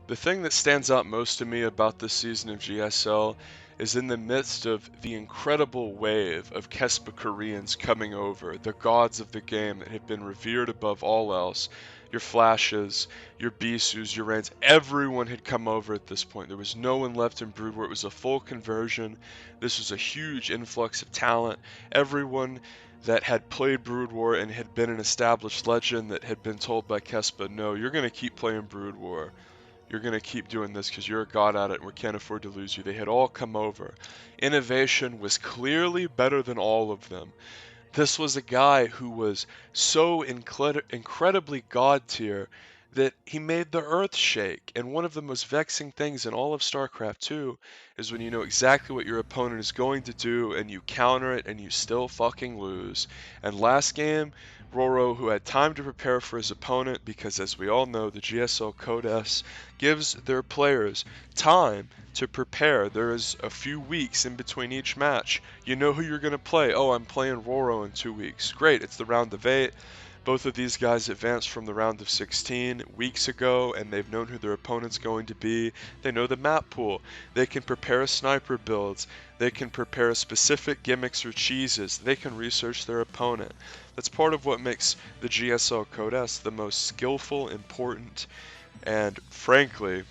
The thing that stands out most to me about this season of GSL is in the midst of the incredible wave of Kespa Koreans coming over, the gods of the game that had been revered above all else. Your Flashes, your Bisus, your Rains, everyone had come over at this point. There was no one left in Brood War. It was a full conversion. This was a huge influx of talent. Everyone that had played Brood War and had been an established legend that had been told by Kespa, no, you're going to keep playing Brood War. You're going to keep doing this because you're a god at it and we can't afford to lose you. They had all come over. Innovation was clearly better than all of them. This was a guy who was so incredibly god tier that he made the earth shake. And one of the most vexing things in all of StarCraft 2 is when you know exactly what your opponent is going to do and you counter it and you still fucking lose. And last game, Roro, who had time to prepare for his opponent, because as we all know, the GSL Code S gives their players time to prepare. There is a few weeks in between each match. You know who you're going to play. Oh, I'm playing Roro in 2 weeks. Great, it's the round of 8. Both of these guys advanced from the round of 16 weeks ago, and they've known who their opponent's going to be. They know the map pool. They can prepare sniper builds. They can prepare specific gimmicks or cheeses. They can research their opponent. That's part of what makes the GSL Code S the most skillful, important, and frankly,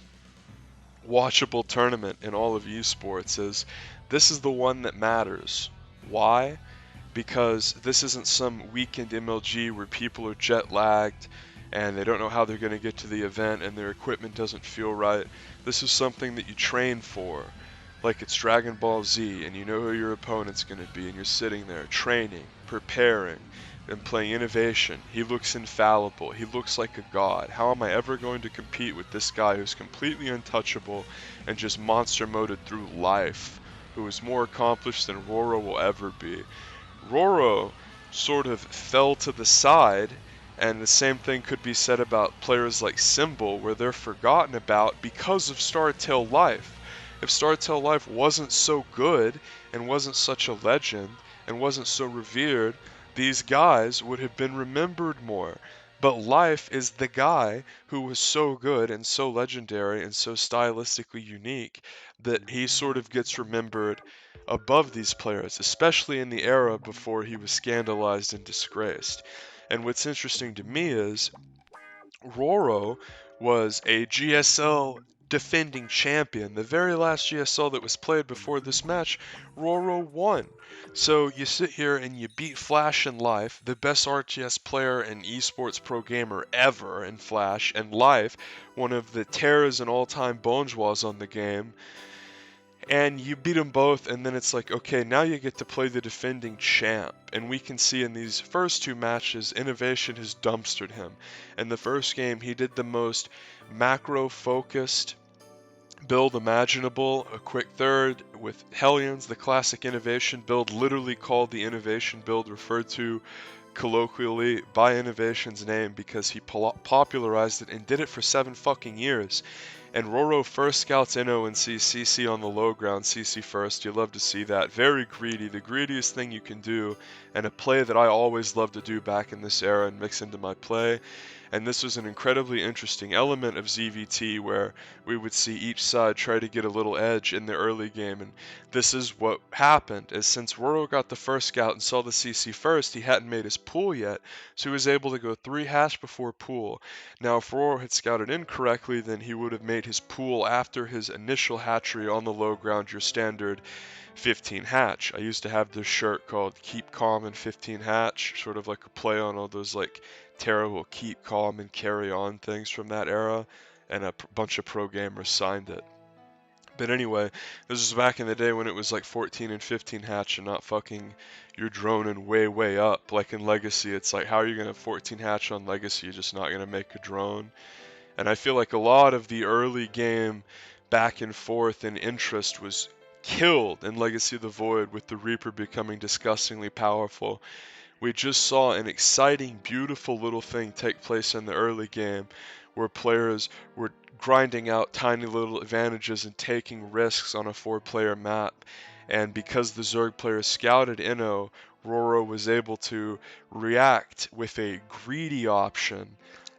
watchable tournament in all of esports. Is this is the one that matters. Why? Because this isn't some weekend MLG where people are jet lagged and they don't know how they're going to get to the event and their equipment doesn't feel right. This is something that you train for, like it's Dragon Ball Z, and you know who your opponent's going to be, and you're sitting there training, preparing, and playing Innovation. He looks infallible. He looks like a god. How am I ever going to compete with this guy who's completely untouchable and just monster moded through life, who is more accomplished than Roro will ever be? Roro sort of fell to the side, and the same thing could be said about players like Symbol, where they're forgotten about because of StarTale Life. If StarTale Life wasn't so good and wasn't such a legend and wasn't so revered, these guys would have been remembered more. But Life is the guy who was so good and so legendary and so stylistically unique that he sort of gets remembered above these players, especially in the era before he was scandalized and disgraced. And what's interesting to me is Roro was a GSL defending champion. The very last GSL that was played before this match, Roro won. So you sit here and you beat Flash in Life, the best RTS player and esports pro gamer ever in Flash, and Life, one of the terrors and all-time bonjours on the game, and you beat them both, and then it's like, okay, now you get to play the defending champ. And we can see in these first two matches, Innovation has dumpstered him. In the first game, he did the most macro-focused build imaginable, a quick third with Hellions, the classic Innovation build, literally called the Innovation build, referred to colloquially by Innovation's name because he popularized it and did it for 7 fucking years. And Roro first scouts Inno and sees CC on the low ground, CC first. You love to see that. Very greedy, the greediest thing you can do, and a play that I always love to do back in this era and mix into my play. And this was an incredibly interesting element of ZVT where we would see each side try to get a little edge in the early game. And this is what happened, is since Roro got the first scout and saw the CC first, he hadn't made his pool yet, so he was able to go 3 hash before pool. Now, if Roro had scouted incorrectly, then he would have made his pool after his initial hatchery on the low ground, your standard 15 hatch. I used to have this shirt called Keep Calm and 15 Hatch, sort of like a play on all those like terrible keep calm and carry on things from that era, and a bunch of pro gamers signed it. But anyway, this was back in the day when it was like 14 and 15 hatch and not fucking you're droning way up. Like in Legacy, it's like, how are you going to 14 hatch on Legacy? You're just not going to make a drone. And I feel like a lot of the early game back and forth and interest was killed in Legacy of the Void with the Reaper becoming disgustingly powerful. We just saw an exciting, beautiful little thing take place in the early game where players were grinding out tiny little advantages and taking risks on a 4-player map. And because the Zerg players scouted Inno, Roro was able to react with a greedy option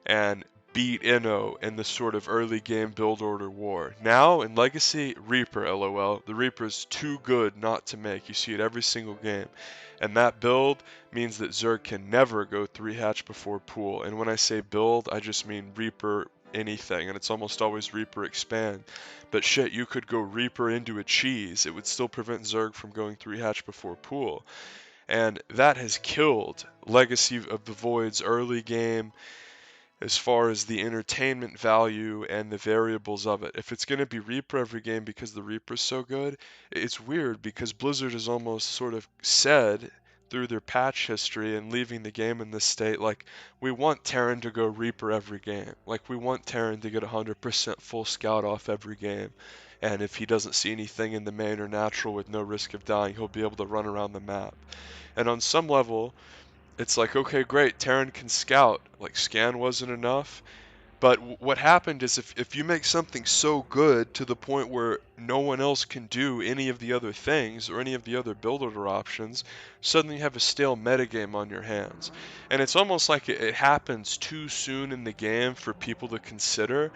and beat Inno in the sort of early game build order war. Now in Legacy, Reaper, lol. The Reaper is too good not to make. You see it every single game. And that build means that Zerg can never go 3 hatch before pool. And when I say build, I just mean Reaper anything, and it's almost always Reaper expand. But shit, you could go Reaper into a cheese. It would still prevent Zerg from going 3 hatch before pool. And that has killed Legacy of the Void's early game as far as the entertainment value and the variables of it. If it's going to be Reaper every game because the Reaper's so good, it's weird because Blizzard has almost sort of said through their patch history and leaving the game in this state, like, we want Terran to go Reaper every game. Like, we want Terran to get 100% full scout off every game. And if he doesn't see anything in the main or natural with no risk of dying, he'll be able to run around the map. And on some level, it's like, okay, great, Terran can scout. Like, scan wasn't enough. But what happened is if you make something so good to the point where no one else can do any of the other things or any of the other build order options, suddenly you have a stale metagame on your hands. And it's almost like it happens too soon in the game for people to consider.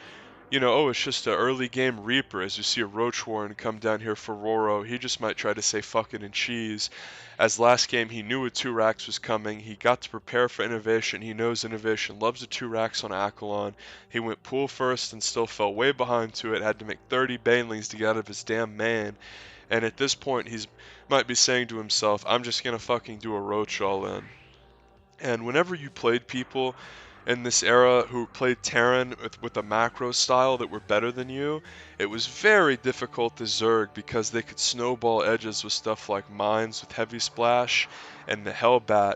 You know, oh, it's just an early game Reaper. As you see a Roach Warren come down here for Roro, he just might try to say fuck it and cheese. As last game he knew a 2 racks was coming, he got to prepare for Innovation. He knows Innovation loves the 2 racks on Akalon. He went pool first and still fell way behind to it, had to make 30 banelings to get out of his damn main. And at this point he's might be saying to himself, I'm just gonna fucking do a Roach all in. And whenever you played people in this era who played Terran with a macro style that were better than you, it was very difficult to Zerg because they could snowball edges with stuff like Mines with Heavy Splash and the Hellbat.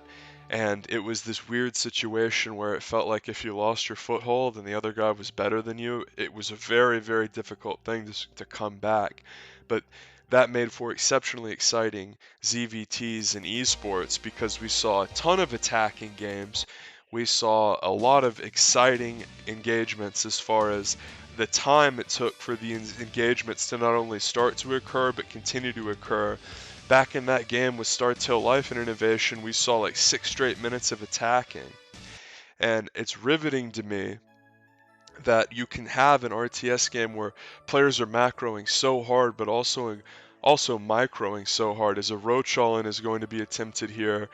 And it was this weird situation where it felt like if you lost your foothold and the other guy was better than you, it was a very, very difficult thing to come back. But that made for exceptionally exciting ZVTs and esports because we saw a ton of attacking games. We saw a lot of exciting engagements as far as the time it took for the engagements to not only start to occur but continue to occur. Back in that game with Star Till Life and Innovation, we saw like 6 straight minutes of attacking. And it's riveting to me that you can have an RTS game where players are macroing so hard but also microing so hard, as a Roach all-in is going to be attempted here.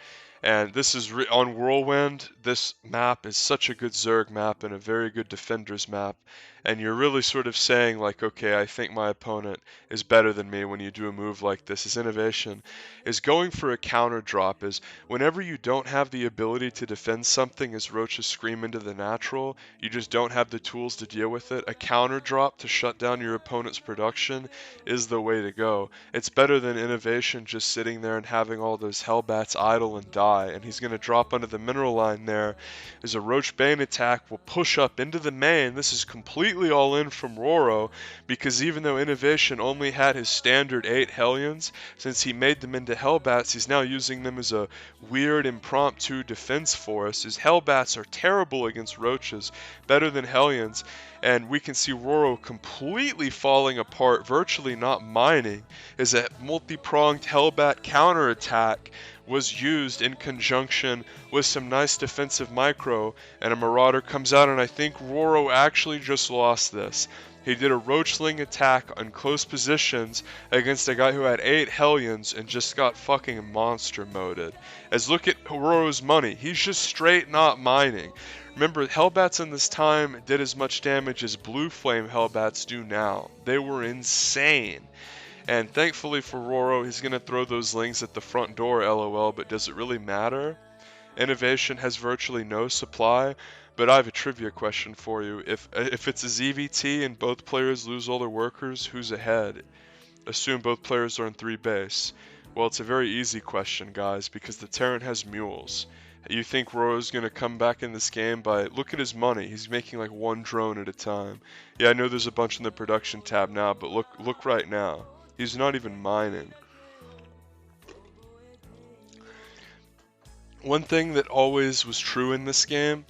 And this is on Whirlwind. This map is such a good Zerg map and a very good Defenders map. And you're really sort of saying like, okay, I think my opponent is better than me when you do a move like this. His Innovation is going for a counter drop. Is whenever you don't have the ability to defend something as Roaches scream into the natural, you just don't have the tools to deal with it. A counter drop to shut down your opponent's production is the way to go. It's better than Innovation just sitting there and having all those Hellbats idle and die. And he's going to drop under the mineral line there as a Roach Bane attack will push up into the main. This is completely all in from Roro because even though Innovation only had his standard 8 Hellions, since he made them into Hellbats, he's now using them as a weird impromptu defense force. His Hellbats are terrible against Roaches, better than Hellions. And we can see Roro completely falling apart, virtually not mining, as a multi-pronged Hellbat counterattack was used in conjunction with some nice defensive micro, and a Marauder comes out, and I think Roro actually just lost this. He did a Roachling attack on close positions against a guy who had 8 Hellions and just got fucking monster moded. As look at Roro's money, he's just straight not mining. Remember, Hellbats in this time did as much damage as Blue Flame Hellbats do now. They were insane. And thankfully for Roro, he's going to throw those lings at the front door, lol, but does it really matter? Innovation has virtually no supply, but I have a trivia question for you. If it's a ZVT and both players lose all their workers, who's ahead? Assume both players are in 3 base. Well, it's a very easy question, guys, because the Terran has mules. You think Roro's going to come back in this game by, look at his money, he's making like 1 drone at a time. Yeah, I know there's a bunch in the production tab now, but look right now. He's not even mining. One thing that always was true in this game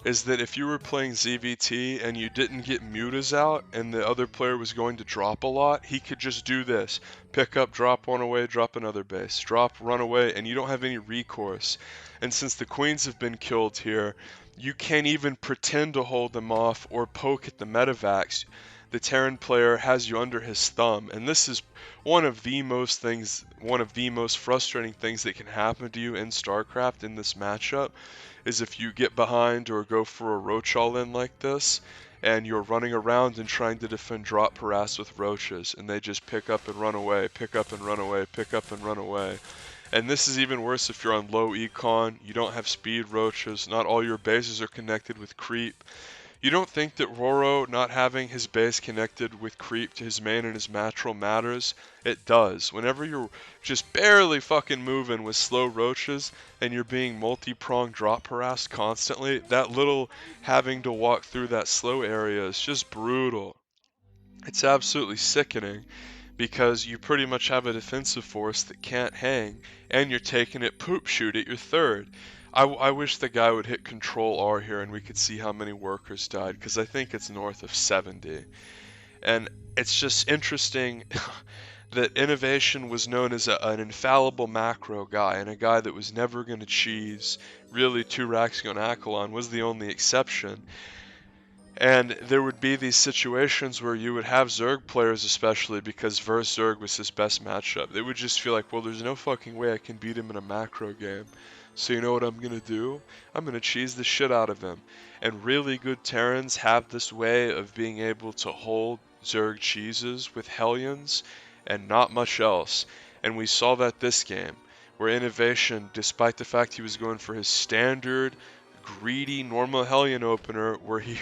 is that if you were playing ZVT and you didn't get mutas out and the other player was going to drop a lot, he could just do this. Pick up, drop one away, drop another base. Drop, run away, and you don't have any recourse. And since the queens have been killed here, You can't even pretend to hold them off or poke at the medivacs. The Terran player has you under his thumb, and this is one of the most frustrating things that can happen to you in StarCraft in this matchup, is if you get behind or go for a roach all-in like this, and you're running around and trying to defend drop harass with roaches, and they just pick up and run away, pick up and run away, pick up and run away. And this is even worse if you're on low econ, you don't have speed roaches, not all your bases are connected with creep. You don't think that Roro not having his base connected with creep to his main and his natural matters? It does. Whenever you're just barely fucking moving with slow roaches and you're being multi-pronged drop harassed constantly, that little having to walk through that slow area is just brutal. It's absolutely sickening, because you pretty much have a defensive force that can't hang, and you're taking it poop shoot at your third. I wish the guy would hit Control R here and we could see how many workers died, because I think it's north of 70. And it's just interesting that Innovation was known as an infallible macro guy, and a guy that was never going to cheese. Really, 2-Raxion Akalon was the only exception. And there would be these situations where you would have Zerg players, especially because versus Zerg was his best matchup. They would just feel like, well, there's no fucking way I can beat him in a macro game. So you know what I'm going to do? I'm going to cheese the shit out of him. And really good Terrans have this way of being able to hold Zerg cheeses with Hellions and not much else. And we saw that this game, where Innovation, despite the fact he was going for his standard greedy normal Hellion opener where he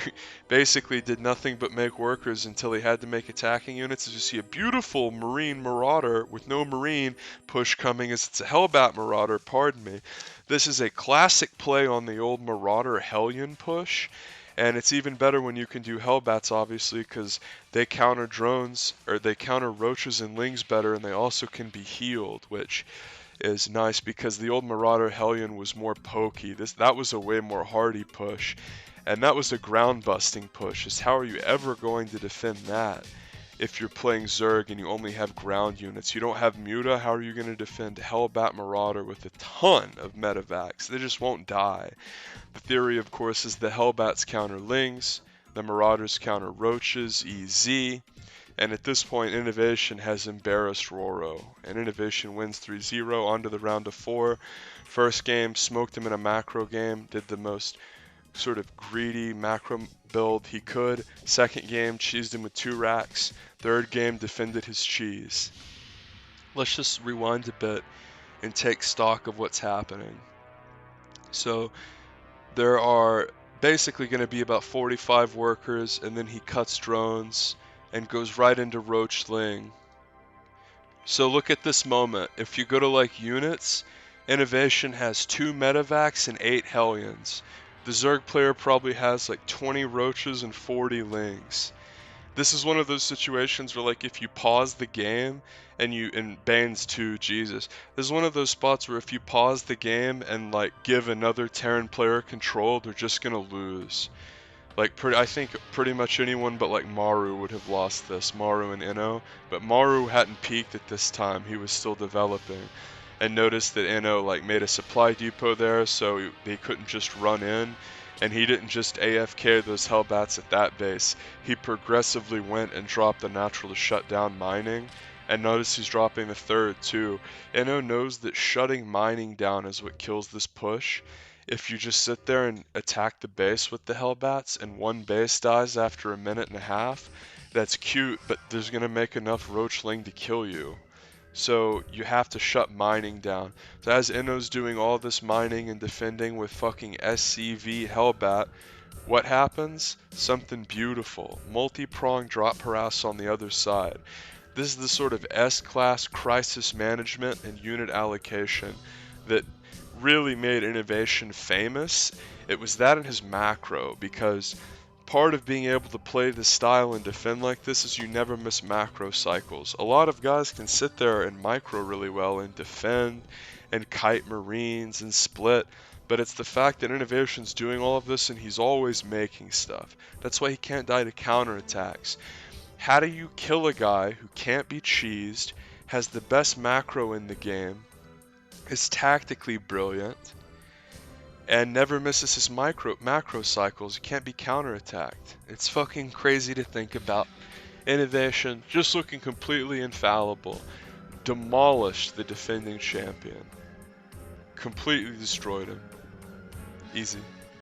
basically did nothing but make workers until he had to make attacking units, as you see a beautiful Marine Marauder with no Marine push coming, as it's a Hellbat Marauder, pardon me. This is a classic play on the old Marauder Hellion push, and it's even better when you can do Hellbats, obviously, because they counter drones, or they counter roaches and lings better, and they also can be healed, which is nice because the old Marauder Hellion was more pokey. That was a way more hardy push, and that was a ground busting push. Is how are you ever going to defend that if you're playing Zerg and you only have ground units? You don't have Muta. How are you going to defend Hellbat Marauder with a ton of metavacs? They just won't die. The theory, of course, is the Hellbats counter lings, the Marauders counter roaches, EZ. And at this point, Innovation has embarrassed Roro. And Innovation wins 3-0 onto the round of 4. First game, smoked him in a macro game, did the most sort of greedy macro build he could. Second game, cheesed him with 2 racks. Third game, defended his cheese. Let's just rewind a bit and take stock of what's happening. So there are basically going to be about 45 workers, and then he cuts drones and goes right into Roach Ling. So look at this moment. If you go to like units, Innovation has 2 metavacs and 8 Hellions. The Zerg player probably has like 20 Roaches and 40 Lings. This is one of those situations where, like, if you pause the game and Bane's too, Jesus. This is one of those spots where if you pause the game and like give another Terran player control, they're just gonna lose. Like, I think pretty much anyone but like Maru would have lost this, Maru and Inno. But Maru hadn't peaked at this time, he was still developing. And noticed that Inno like made a supply depot there, so they couldn't just run in. And he didn't just AFK those Hellbats at that base, he progressively went and dropped the natural to shut down mining. And notice he's dropping the third too. Inno knows that shutting mining down is what kills this push. If you just sit there and attack the base with the Hellbats and one base dies after a minute and a half, that's cute, but there's going to make enough Roachling to kill you. So you have to shut mining down. So as Inno's doing all this mining and defending with fucking SCV Hellbat, what happens? Something beautiful. Multi-pronged drop harass on the other side. This is the sort of S-class crisis management and unit allocation that really made Innovation famous. It was that in his macro, because part of being able to play this style and defend like this is you never miss macro cycles. A lot of guys can sit there and micro really well and defend and kite Marines and split, but it's the fact that Innovation's doing all of this and he's always making stuff. That's why he can't die to counterattacks. How do you kill a guy who can't be cheesed, has the best macro in the game, is tactically brilliant, and never misses his macro cycles. He can't be counterattacked. It's fucking crazy to think about. Innovation, just looking completely infallible, demolished the defending champion. Completely destroyed him. Easy.